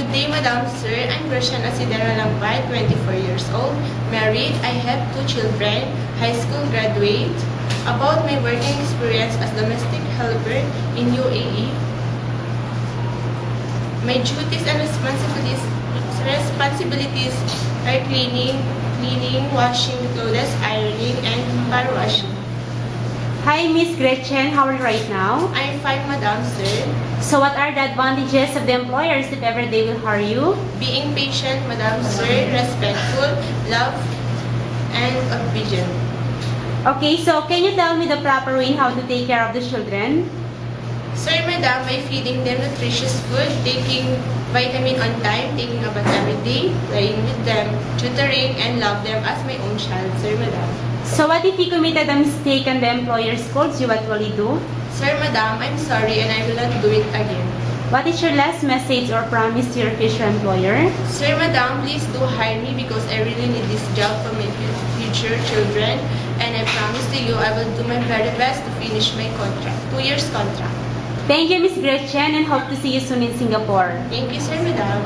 Good day, Madam, Sir. I'm Gretchen Asidera Lampay, 24 years old, married. I have 2 children, high school graduate. About my working experience as domestic helper in UAE, my duties and responsibilities are cleaning, washing clothes, ironing, and car washing. Hi, Miss Gretchen. How are you right now? I'm fine, Madam, Sir. So what are the advantages of the employers if ever they will hire you? Being patient, Madam, Sir, respectful, love, and obedient. Okay, so can you tell me the proper way how to take care of the children? Sir, Madam, by feeding them nutritious food, taking vitamin on time, taking a bath every day, playing with them, tutoring, and love them as my own child, Sir, Madam. So what if you committed a mistake and the employer scolds you, what will you do? Sir, Madam, I'm sorry and I will not do it again. What is your last message or promise to your future employer? Sir, Madam, please do hire me because I really need this job for my future children, and I promise to you I will do my very best to finish my contract, 2 years contract. Thank you, Miss Gretchen, and hope to see you soon in Singapore. Thank you, Sir, Madam.